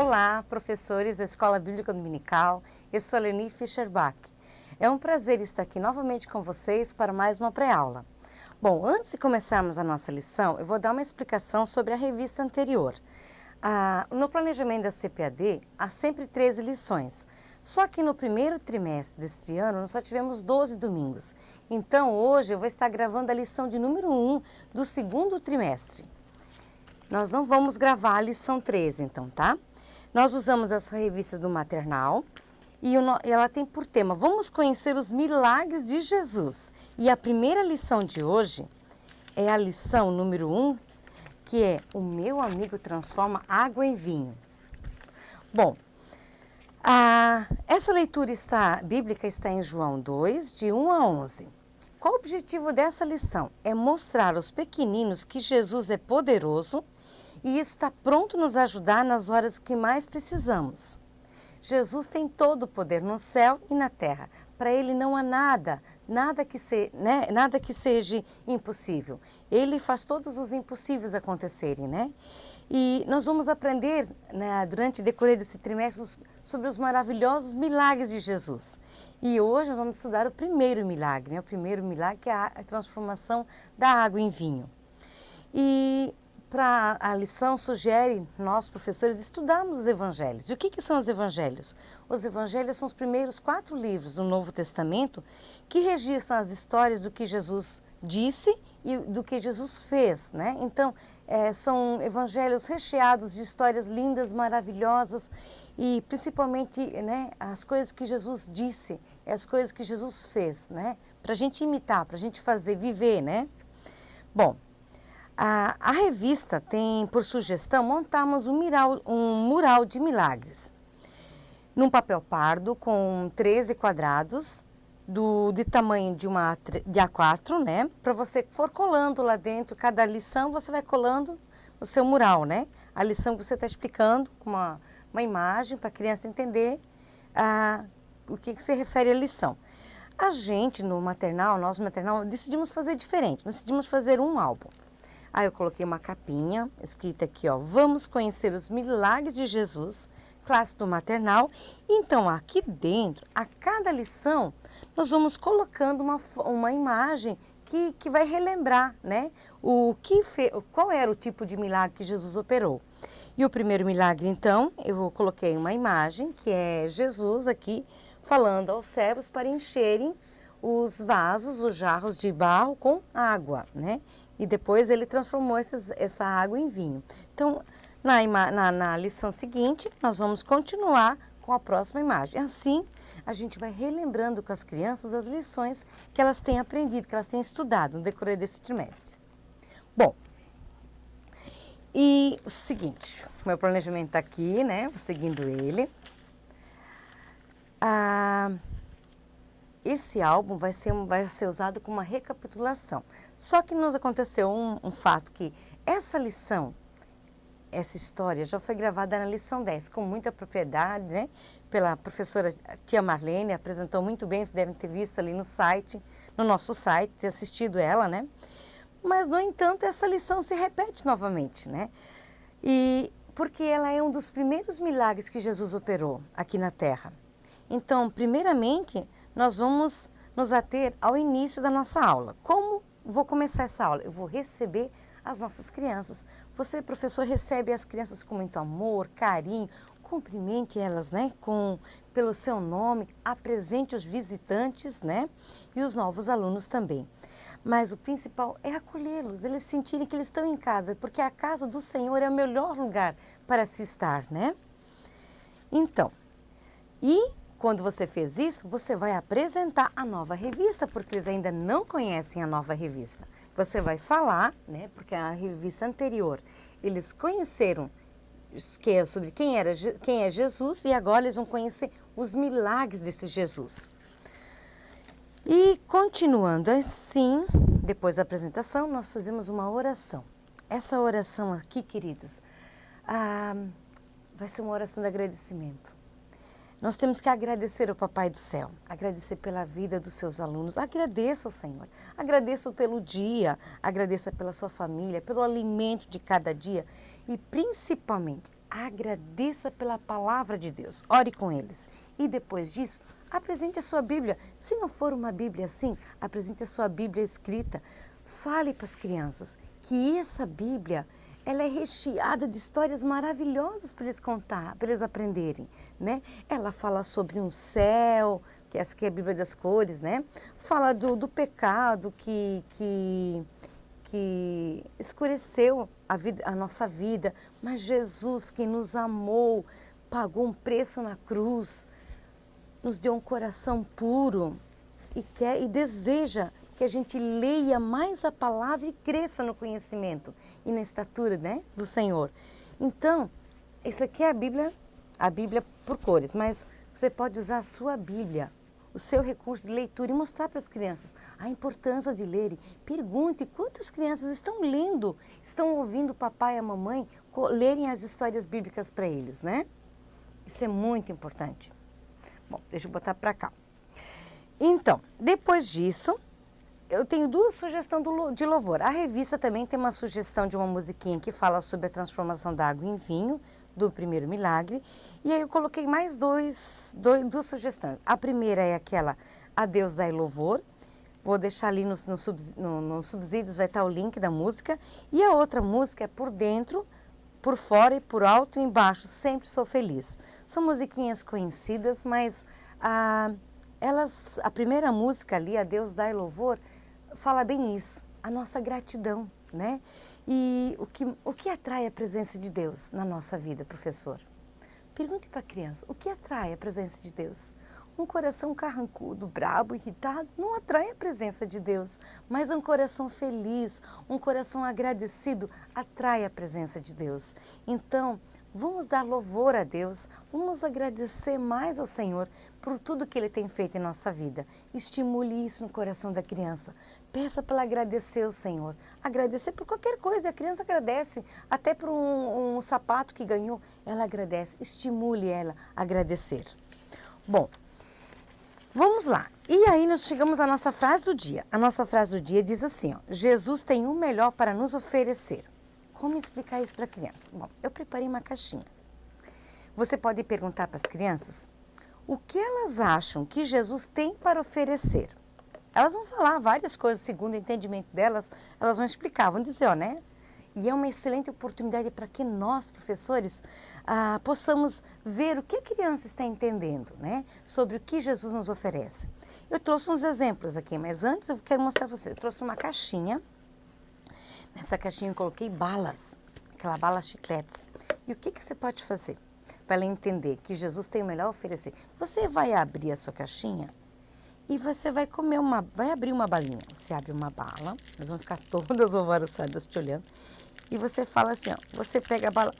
Olá, professores da Escola Bíblica Dominical, eu sou a Leni Fischerbach. É um prazer estar aqui novamente com vocês para mais uma pré-aula. Bom, antes de começarmos a nossa lição, eu vou dar uma explicação sobre a revista anterior. No planejamento da CPAD, há sempre 13 lições. Só que no primeiro trimestre deste ano, nós só tivemos 12 domingos. Então, hoje eu vou estar gravando a lição de número 1 do segundo trimestre. Nós não vamos gravar a lição 13, então, tá? Nós usamos essa revista do maternal e ela tem por tema, vamos conhecer os milagres de Jesus. E a primeira lição de hoje é a lição número 1, que é o meu amigo transforma água em vinho. Bom, essa leitura bíblica está em João 2, de 1 a 11. Qual o objetivo dessa lição? É mostrar aos pequeninos que Jesus é poderoso e está pronto a nos ajudar nas horas que mais precisamos. Jesus tem todo o poder no céu e na terra. Para ele não há nada que seja impossível. Ele faz todos os impossíveis acontecerem, né? E nós vamos aprender, durante o decorrer desse trimestre sobre os maravilhosos milagres de Jesus. E hoje nós vamos estudar o primeiro milagre, né? O primeiro milagre que é a transformação da água em vinho. E para a lição sugere nós, professores, estudarmos os evangelhos. E o que são os evangelhos? Os evangelhos são os primeiros 4 livros do Novo Testamento que registram as histórias do que Jesus disse e do que Jesus fez, né? Então, são evangelhos recheados de histórias lindas, maravilhosas e principalmente, né, as coisas que Jesus disse, as coisas que Jesus fez, né? Para a gente imitar, para a gente fazer, viver, né? Bom, a revista tem por sugestão montarmos um mural de milagres num papel pardo com 13 quadrados de tamanho de A4, né? Para você for colando lá dentro, cada lição você vai colando o seu mural, né? A lição que você está explicando com uma imagem para a criança entender o que se refere à lição. A gente no maternal, decidimos fazer diferente, decidimos fazer um álbum. Aí eu coloquei uma capinha, escrita aqui, ó, vamos conhecer os milagres de Jesus, classe do maternal. Então, aqui dentro, a cada lição, nós vamos colocando uma imagem que vai relembrar, né, qual era o tipo de milagre que Jesus operou. E o primeiro milagre, então, eu coloquei uma imagem, que é Jesus aqui, falando aos servos para encherem os vasos, os jarros de barro com água, né? E depois ele transformou essa água em vinho. Então, na lição seguinte, nós vamos continuar com a próxima imagem. Assim, a gente vai relembrando com as crianças as lições que elas têm aprendido, que elas têm estudado no decorrer desse trimestre. Bom, e o seguinte, meu planejamento está aqui, né? Seguindo ele. Esse álbum vai ser usado como uma recapitulação. Só que nos aconteceu um fato que essa lição, essa história já foi gravada na lição 10, com muita propriedade, né? Pela professora Tia Marlene, apresentou muito bem, vocês devem ter visto ali no nosso site, ter assistido ela, né? Mas, no entanto, essa lição se repete novamente, né? E porque ela é um dos primeiros milagres que Jesus operou aqui na Terra. Então, primeiramente, nós vamos nos ater ao início da nossa aula. Como vou começar essa aula? Eu vou receber as nossas crianças. Você, professor, recebe as crianças com muito amor, carinho, cumprimente elas, né, pelo seu nome, apresente os visitantes, né, e os novos alunos também. Mas o principal é acolhê-los, eles sentirem que eles estão em casa, porque a casa do Senhor é o melhor lugar para se estar, né? Então, quando você fez isso, você vai apresentar a nova revista, porque eles ainda não conhecem a nova revista. Você vai falar, né, porque a revista anterior, eles conheceram sobre quem é Jesus e agora eles vão conhecer os milagres desse Jesus. E continuando assim, depois da apresentação, nós fazemos uma oração. Essa oração aqui, queridos, vai ser uma oração de agradecimento. Nós temos que agradecer ao Papai do Céu, agradecer pela vida dos seus alunos, agradeça ao Senhor, agradeça pelo dia, agradeça pela sua família, pelo alimento de cada dia e principalmente agradeça pela palavra de Deus, ore com eles. E depois disso, apresente a sua Bíblia. Se não for uma Bíblia assim, apresente a sua Bíblia escrita. Fale para as crianças que essa Bíblia, ela é recheada de histórias maravilhosas para eles contar, para eles aprenderem, né? Ela fala sobre um céu, que essa aqui é a Bíblia das cores, né? Fala do pecado que escureceu a nossa vida, mas Jesus, que nos amou, pagou um preço na cruz, nos deu um coração puro e quer e deseja que a gente leia mais a palavra e cresça no conhecimento e na estatura, né, do Senhor. Então, isso aqui é a Bíblia por cores, mas você pode usar a sua Bíblia, o seu recurso de leitura e mostrar para as crianças a importância de lerem. Pergunte quantas crianças estão lendo, estão ouvindo o papai e a mamãe lerem as histórias bíblicas para eles, né? Isso é muito importante. Bom, deixa eu botar para cá. Então, depois disso, eu tenho duas sugestões de louvor. A revista também tem uma sugestão de uma musiquinha que fala sobre a transformação da água em vinho, do primeiro milagre. E aí eu coloquei mais duas sugestões. A primeira é aquela, A Deus dai louvor. Vou deixar ali nos subsídios, vai estar o link da música. E a outra música é Por Dentro, Por Fora e Por Alto e Embaixo, Sempre Sou Feliz. São musiquinhas conhecidas, mas a primeira música ali, A Deus dai louvor, fala bem isso, a nossa gratidão, né? E o que atrai a presença de Deus na nossa vida, professor? Pergunte para a criança, o que atrai a presença de Deus? Um coração carrancudo, brabo, irritado, não atrai a presença de Deus, mas um coração feliz, um coração agradecido, atrai a presença de Deus. Então, vamos dar louvor a Deus, vamos agradecer mais ao Senhor por tudo que Ele tem feito em nossa vida. Estimule isso no coração da criança. Peça para ela agradecer ao Senhor. Agradecer por qualquer coisa, a criança agradece. Até por um sapato que ganhou, ela agradece. Estimule ela a agradecer. Bom, vamos lá. E aí nós chegamos à nossa frase do dia. A nossa frase do dia diz assim, ó, Jesus tem o melhor para nos oferecer. Como explicar isso para a criança? Bom, eu preparei uma caixinha. Você pode perguntar para as crianças o que elas acham que Jesus tem para oferecer. Elas vão falar várias coisas, segundo o entendimento delas, elas vão explicar, vão dizer, ó, né? E é uma excelente oportunidade para que nós, professores, possamos ver o que a criança está entendendo, né? Sobre o que Jesus nos oferece. Eu trouxe uns exemplos aqui, mas antes eu quero mostrar para vocês. Eu trouxe uma caixinha. Nessa caixinha eu coloquei balas, aquela bala chicletes. E o que você pode fazer para ela entender que Jesus tem o melhor a oferecer? Você vai abrir a sua caixinha e você vai vai abrir uma balinha. Você abre uma bala, elas vão ficar todas alvoroçadas te olhando. E você fala assim, ó, você pega a bala,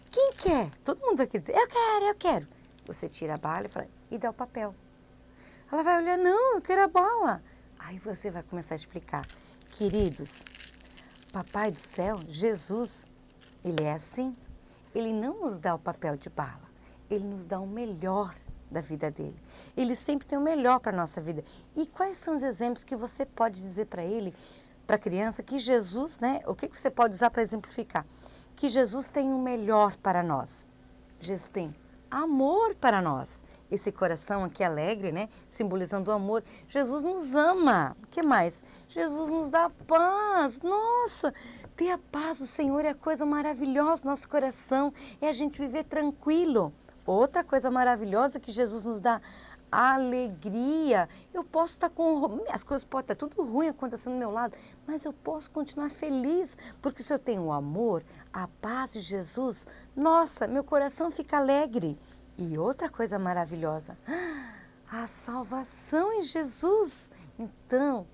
quem quer? Todo mundo aqui diz, eu quero, eu quero. Você tira a bala e fala, e dá o papel. Ela vai olhar, não, eu quero a bala. Aí você vai começar a explicar, queridos, Papai do céu, Jesus, Ele é assim. Ele não nos dá o papel de bala, Ele nos dá o melhor da vida dele. Ele sempre tem o melhor para a nossa vida. E quais são os exemplos que você pode dizer para ele, para a criança, que Jesus, né? O que você pode usar para exemplificar? Que Jesus tem o melhor para nós. Jesus tem amor para nós. Esse coração aqui alegre, né? Simbolizando o amor. Jesus nos ama. O que mais? Jesus nos dá paz. Nossa, ter a paz do Senhor é a coisa maravilhosa do nosso coração. É a gente viver tranquilo. Outra coisa maravilhosa que Jesus nos dá, alegria. Eu posso estar com... As coisas podem estar tudo ruim acontecendo do meu lado, mas eu posso continuar feliz, porque se eu tenho o amor, a paz de Jesus, nossa, meu coração fica alegre. E outra coisa maravilhosa, a salvação em Jesus. Então,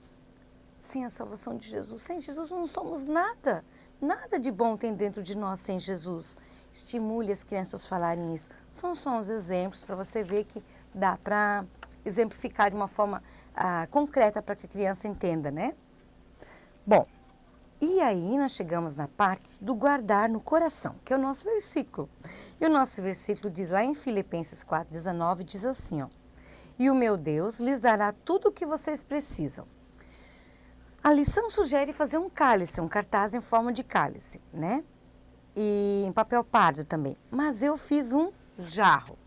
sem a salvação de Jesus, sem Jesus não somos nada. Nada de bom tem dentro de nós sem Jesus. Estimule as crianças a falarem isso. São só uns exemplos para você ver que dá para exemplificar de uma forma concreta para que a criança entenda, né? Bom, e aí nós chegamos na parte do guardar no coração, que é o nosso versículo. E o nosso versículo diz lá em Filipenses 4,19, diz assim, ó. E o meu Deus lhes dará tudo o que vocês precisam. A lição sugere fazer um cálice, um cartaz em forma de cálice, né? e em papel pardo também. Mas eu fiz um jarro.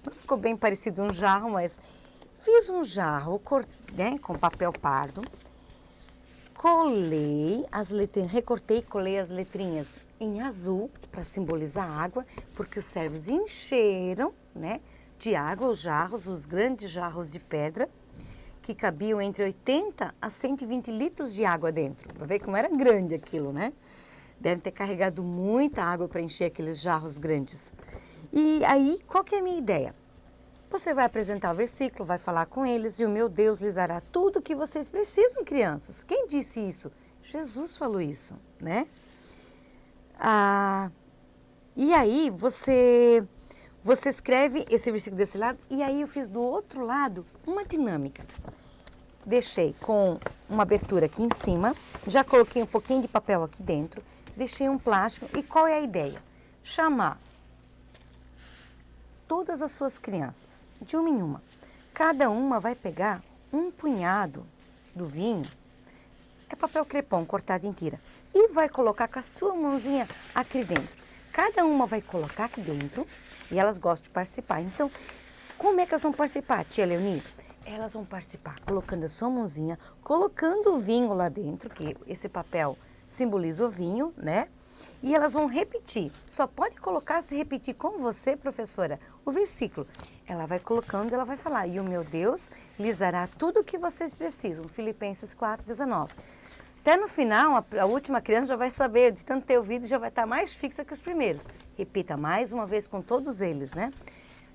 Não ficou bem parecido um jarro, mas fiz um jarro, né, com papel pardo. Colei as letrinhas, recortei e colei as letrinhas em azul para simbolizar água, porque os servos encheram, né, de água os jarros, os grandes jarros de pedra, que cabiam entre 80 a 120 litros de água dentro. Para ver como era grande aquilo, né? Devem ter carregado muita água para encher aqueles jarros grandes. E aí, qual que é a minha ideia? Você vai apresentar o versículo, vai falar com eles, e o meu Deus lhes dará tudo o que vocês precisam, crianças. Quem disse isso? Jesus falou isso, né? E aí, você escreve esse versículo desse lado, e aí eu fiz do outro lado uma dinâmica. Deixei com uma abertura aqui em cima, já coloquei um pouquinho de papel aqui dentro, deixei um plástico, e qual é a ideia? Chamar todas as suas crianças, de uma em uma. Cada uma vai pegar um punhado do vinho, é papel crepom cortado em tira, e vai colocar com a sua mãozinha aqui dentro. Cada uma vai colocar aqui dentro e elas gostam de participar. Então, como é que elas vão participar, tia Leoni? Elas vão participar colocando a sua mãozinha, colocando o vinho lá dentro, que esse papel simboliza o vinho, né? E elas vão repetir. Só pode colocar se repetir com você, professora, o versículo. Ela vai colocando e ela vai falar: e o meu Deus lhes dará tudo o que vocês precisam. Filipenses 4:19. Até no final, a última criança já vai saber, de tanto ter ouvido, já vai estar mais fixa que os primeiros. Repita mais uma vez com todos eles, né?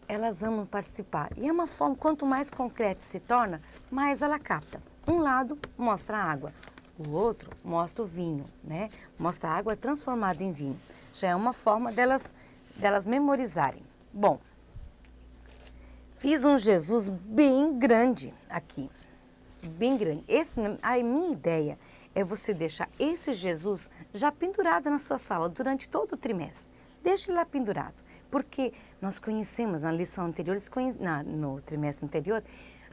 Elas amam participar. E é uma forma, quanto mais concreto se torna, mais ela capta. Um lado mostra a água, o outro mostra o vinho, né? Mostra a água transformada em vinho. Já é uma forma delas memorizarem. Bom, fiz um Jesus bem grande aqui, bem grande. A minha ideia é você deixar esse Jesus já pendurado na sua sala durante todo o trimestre. Deixe ele lá pendurado, porque nós conhecemos na lição anterior, no trimestre anterior,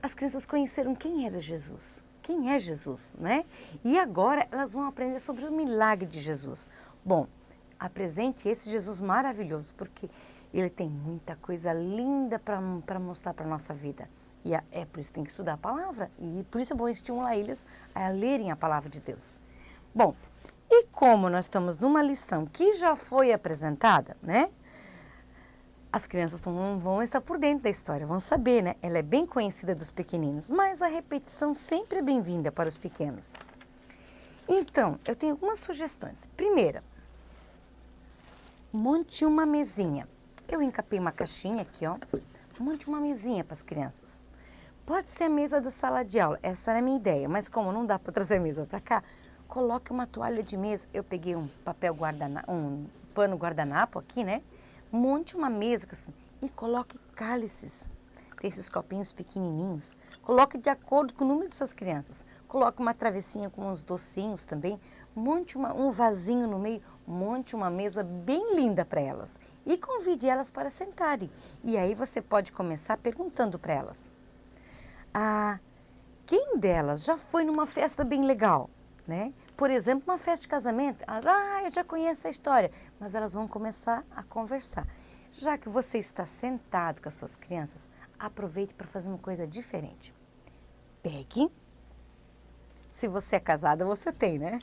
as crianças conheceram quem era Jesus. Quem é Jesus, né? E agora elas vão aprender sobre o milagre de Jesus. Bom, apresente esse Jesus maravilhoso, porque ele tem muita coisa linda para mostrar para a nossa vida. E é por isso que tem que estudar a palavra, e por isso é bom estimular eles a lerem a palavra de Deus. Bom, e como nós estamos numa lição que já foi apresentada, né? As crianças vão estar por dentro da história, vão saber, né? Ela é bem conhecida dos pequeninos, mas a repetição sempre é bem-vinda para os pequenos. Então, eu tenho algumas sugestões. Primeira, monte uma mesinha. Eu encapei uma caixinha aqui, ó. Monte uma mesinha para as crianças. Pode ser a mesa da sala de aula, essa era a minha ideia, mas como não dá para trazer a mesa para cá, coloque uma toalha de mesa. Eu peguei um pano guardanapo aqui, né? Monte uma mesa e coloque cálices, esses copinhos pequenininhos. Coloque de acordo com o número de suas crianças. Coloque uma travessinha com uns docinhos também. Monte um vasinho no meio. Monte uma mesa bem linda para elas. E convide elas para sentarem. E aí você pode começar perguntando para elas: quem delas já foi numa festa bem legal, né? Por exemplo, uma festa de casamento. Elas, eu já conheço a história. Mas elas vão começar a conversar. Já que você está sentado com as suas crianças, aproveite para fazer uma coisa diferente. Pegue, se você é casada, você tem, né?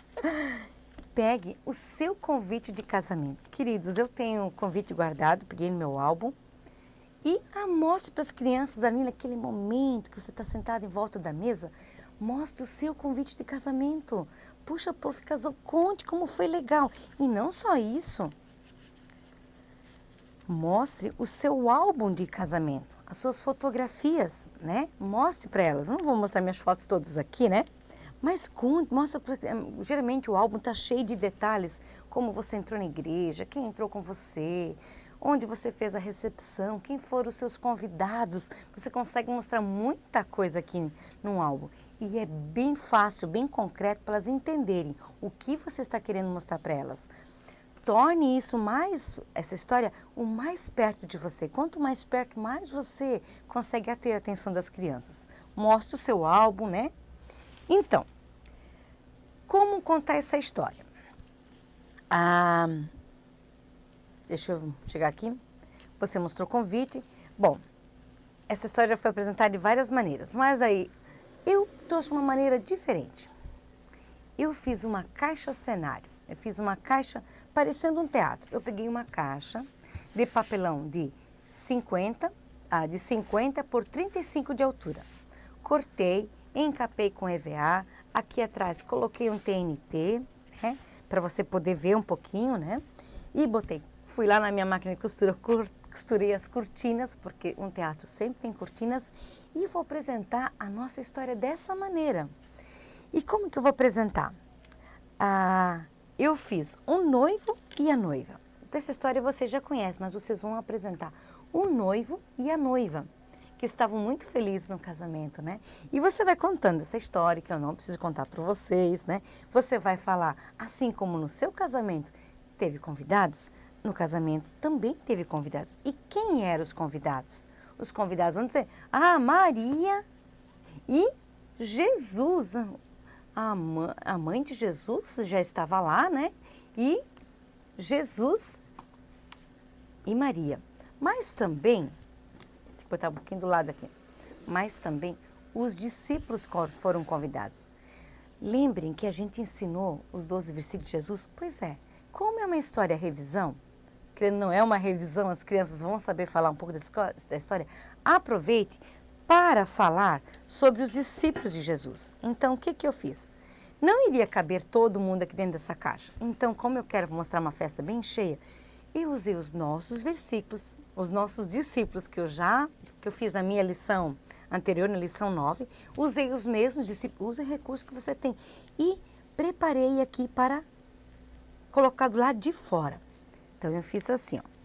Pegue o seu convite de casamento. Queridos, eu tenho um convite guardado, peguei no meu álbum. E mostre para as crianças ali naquele momento que você está sentado em volta da mesa, mostre o seu convite de casamento. Puxa, prof. Casou, conte como foi legal. E não só isso, mostre o seu álbum de casamento, as suas fotografias, né? Mostre para elas. Não vou mostrar minhas fotos todas aqui, né? Mas conte, mostra, geralmente o álbum está cheio de detalhes, como você entrou na igreja, quem entrou com você, onde você fez a recepção, quem foram os seus convidados. Você consegue mostrar muita coisa aqui no álbum. E é bem fácil, bem concreto para elas entenderem o que você está querendo mostrar para elas. Torne isso essa história, o mais perto de você. Quanto mais perto, mais você consegue ter a atenção das crianças. Mostre o seu álbum, né? Então, como contar essa história? deixa eu chegar aqui. Você mostrou convite. Bom, essa história já foi apresentada de várias maneiras, mas aí eu trouxe uma maneira diferente. Eu fiz uma caixa cenário. Eu fiz uma caixa parecendo um teatro. Eu peguei uma caixa de papelão de 50 por 35 de altura. Cortei, encapei com EVA. Aqui atrás coloquei um TNT, né, para você poder ver um pouquinho, né? E botei. Fui lá na minha máquina de costura, costurei as cortinas, porque um teatro sempre tem cortinas, e vou apresentar a nossa história dessa maneira. E como que eu vou apresentar? Eu fiz um noivo e a noiva. Dessa história você já conhece, mas vocês vão apresentar o noivo e a noiva, que estavam muito felizes no casamento, né? E você vai contando essa história, que eu não preciso contar para vocês, né? Você vai falar, assim como no seu casamento teve convidados, no casamento também teve convidados. E quem eram os convidados? Os convidados vão dizer, Maria e Jesus. A mãe de Jesus já estava lá, né? E Jesus e Maria. Mas também, vou botar um pouquinho do lado aqui, mas também os discípulos foram convidados. Lembrem que a gente ensinou os 12 versículos de Jesus? Pois é, como é uma história revisão, que não é uma revisão, as crianças vão saber falar um pouco da história, aproveite para falar sobre os discípulos de Jesus. Então, o que eu fiz? Não iria caber todo mundo aqui dentro dessa caixa. Então, como eu quero mostrar uma festa bem cheia, eu usei os nossos versículos, os nossos discípulos que eu fiz na minha lição anterior, na lição 9, usei os mesmos discípulos, use o recurso que você tem e preparei aqui para colocar do lado de fora. Então, eu fiz assim, ó.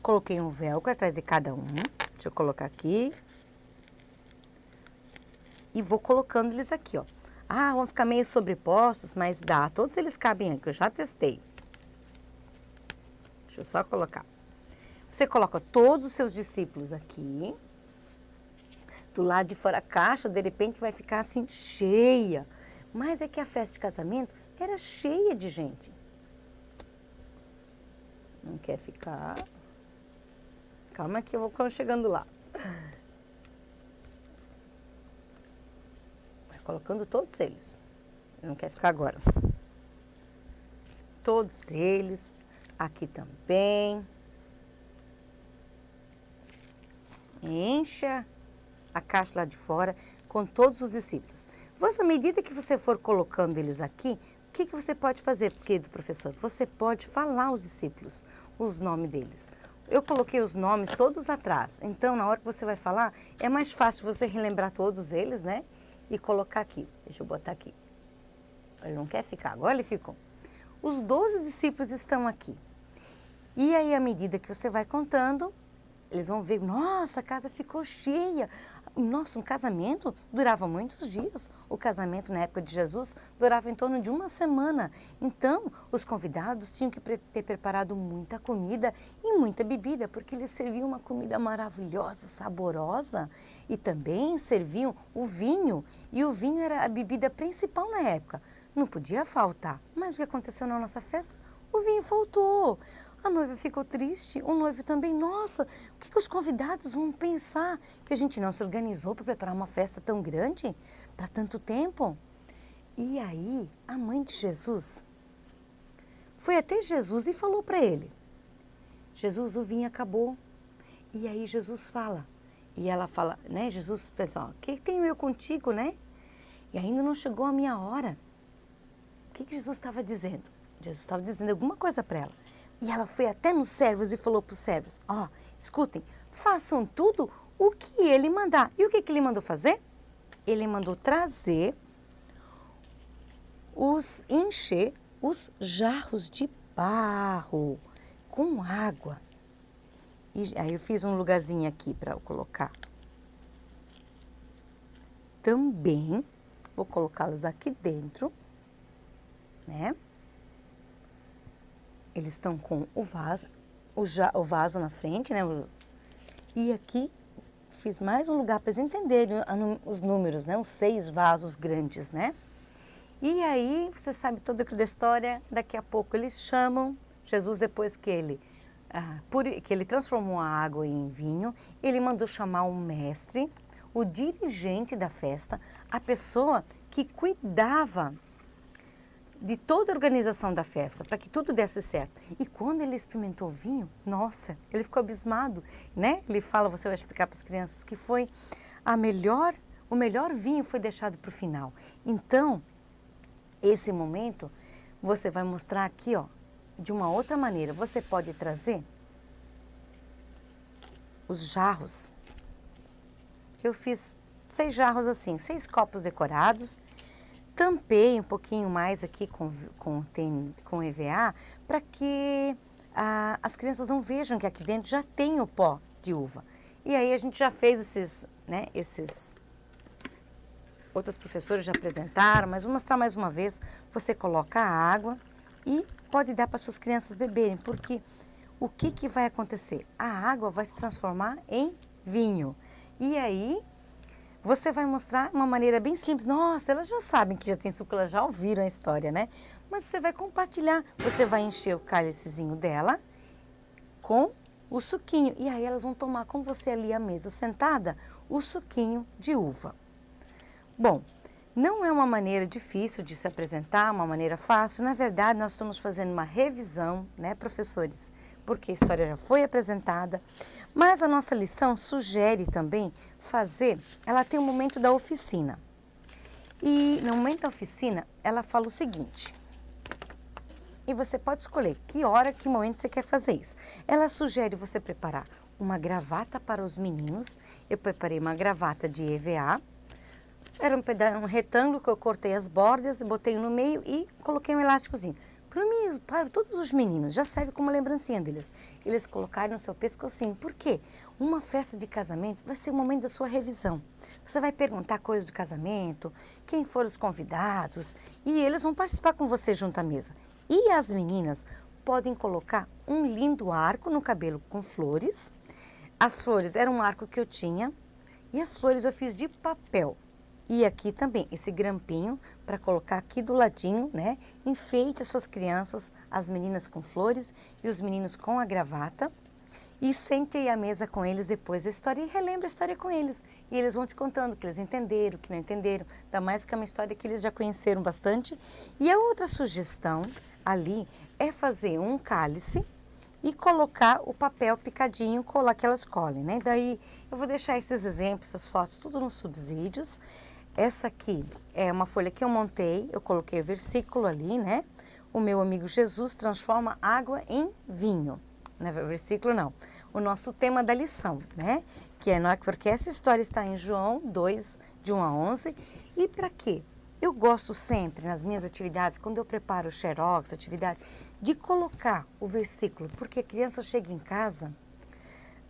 Coloquei um velcro atrás de cada um. Deixa eu colocar aqui. E vou colocando eles aqui, ó. Vão ficar meio sobrepostos, mas dá. Todos eles cabem aqui, eu já testei. Deixa eu só colocar. Você coloca todos os seus discípulos aqui. Do lado de fora a caixa, de repente vai ficar assim, cheia. Mas é que a festa de casamento era cheia de gente. Não quer ficar... Calma que eu vou chegando lá. Vai colocando todos eles. Não quer ficar agora. Todos eles. Aqui também. Encha a caixa lá de fora com todos os discípulos. À medida que você for colocando eles aqui, o que você pode fazer, querido professor? Você pode falar os discípulos, os nomes deles. Eu coloquei os nomes todos atrás, então na hora que você vai falar, é mais fácil você relembrar todos eles, né? E colocar aqui. Deixa eu botar aqui. Ele não quer ficar, agora ele ficou. Os 12 discípulos estão aqui. E aí, à medida que você vai contando, eles vão ver, nossa, a casa ficou cheia. Nossa, um casamento durava muitos dias. O casamento na época de Jesus durava em torno de uma semana. Então, os convidados tinham que ter preparado muita comida e muita bebida, porque eles serviam uma comida maravilhosa, saborosa. E também serviam o vinho. E o vinho era a bebida principal na época. Não podia faltar. Mas o que aconteceu na nossa festa? O vinho faltou. A noiva ficou triste, o noivo também. Nossa, o que os convidados vão pensar? Que a gente não se organizou para preparar uma festa tão grande, para tanto tempo? E aí, a mãe de Jesus foi até Jesus e falou para ele, Jesus, o vinho acabou. E aí Jesus fala, e ela fala, né? Jesus fala assim, ó, o que tenho eu contigo, né? E ainda não chegou a minha hora. O que Jesus estava dizendo? Jesus estava dizendo alguma coisa para ela. E ela foi até nos servos e falou para os servos, escutem, façam tudo o que ele mandar. E o que ele mandou fazer? Ele mandou trazer, encher os jarros de barro com água. E aí eu fiz um lugarzinho aqui para eu colocar. Também vou colocá-los aqui dentro, né? Eles estão com o vaso na frente, né? E aqui fiz mais um lugar para eles entenderem os números, né? Os 6 vasos grandes, né? E aí, você sabe toda aquela história, daqui a pouco eles chamam Jesus depois que ele transformou a água em vinho, ele mandou chamar o mestre, o dirigente da festa, a pessoa que cuidava de toda a organização da festa, para que tudo desse certo. E quando ele experimentou o vinho, nossa, ele ficou abismado, né? Ele fala, você vai explicar para as crianças, que foi o melhor vinho foi deixado para o final. Então, esse momento, você vai mostrar aqui, ó, de uma outra maneira. Você pode trazer os jarros. Eu fiz 6 jarros assim, 6 copos decorados. Tampei um pouquinho mais aqui com EVA para que as crianças não vejam que aqui dentro já tem o pó de uva. E aí a gente já fez esses outros professores já apresentaram, mas vou mostrar mais uma vez. Você coloca a água e pode dar para suas crianças beberem, porque o que vai acontecer? A água vai se transformar em vinho. E aí você vai mostrar uma maneira bem simples. Nossa, elas já sabem que já tem suco, elas já ouviram a história, né? Mas você vai compartilhar. Você vai encher o cálicezinho dela com o suquinho. E aí elas vão tomar com você ali à mesa sentada o suquinho de uva. Bom, não é uma maneira difícil de se apresentar, uma maneira fácil. Na verdade, nós estamos fazendo uma revisão, né, professores? Porque a história já foi apresentada. Mas a nossa lição sugere também ela tem um momento da oficina. E no momento da oficina, ela fala o seguinte. E você pode escolher que hora, que momento você quer fazer isso. Ela sugere você preparar uma gravata para os meninos. Eu preparei uma gravata de EVA. Era um retângulo que eu cortei as bordas, botei no meio e coloquei um elásticozinho. Para todos os meninos, já serve como lembrancinha deles. Eles colocaram no seu pescocinho. Por quê? Uma festa de casamento vai ser o momento da sua revisão. Você vai perguntar coisas do casamento, quem foram os convidados, e eles vão participar com você junto à mesa. E as meninas podem colocar um lindo arco no cabelo com flores. As flores eram um arco que eu tinha, e as flores eu fiz de papel. E aqui também, esse grampinho para colocar aqui do ladinho, né? Enfeite as suas crianças, as meninas com flores e os meninos com a gravata. E sente aí à mesa com eles depois da história e relembre a história com eles. E eles vão te contando o que eles entenderam, o que não entenderam. Ainda mais que é uma história que eles já conheceram bastante. E a outra sugestão ali é fazer um cálice e colocar o papel picadinho, colar que elas colhem, né? Daí eu vou deixar esses exemplos, essas fotos, tudo nos subsídios. Essa aqui é uma folha que eu montei, eu coloquei o versículo ali, né? O meu amigo Jesus transforma água em vinho. Não é versículo, não. O nosso tema da lição, né? Porque essa história está em João 2, de 1 a 11. E para quê? Eu gosto sempre, nas minhas atividades, quando eu preparo o xerox, atividade, de colocar o versículo, porque a criança chega em casa,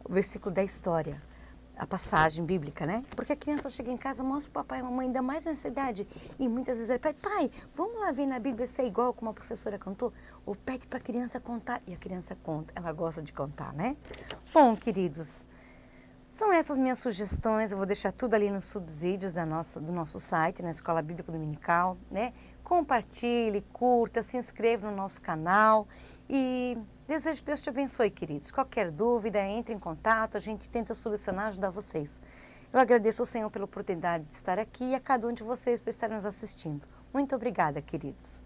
o versículo da história, a passagem bíblica, né? Porque a criança chega em casa, mostra o papai e a mamãe, ainda mais nessa idade, e muitas vezes ele pede, pai, vamos lá ver na Bíblia se é igual como a professora cantou? Ou pede para a criança contar, e a criança conta, ela gosta de contar, né? Bom, queridos, são essas minhas sugestões, eu vou deixar tudo ali nos subsídios do nosso site, na Escola Bíblica Dominical, né? Compartilhe, curta, se inscreva no nosso canal e desejo que Deus te abençoe, queridos. Qualquer dúvida, entre em contato, a gente tenta solucionar, ajudar vocês. Eu agradeço ao Senhor pela oportunidade de estar aqui e a cada um de vocês por estar nos assistindo. Muito obrigada, queridos.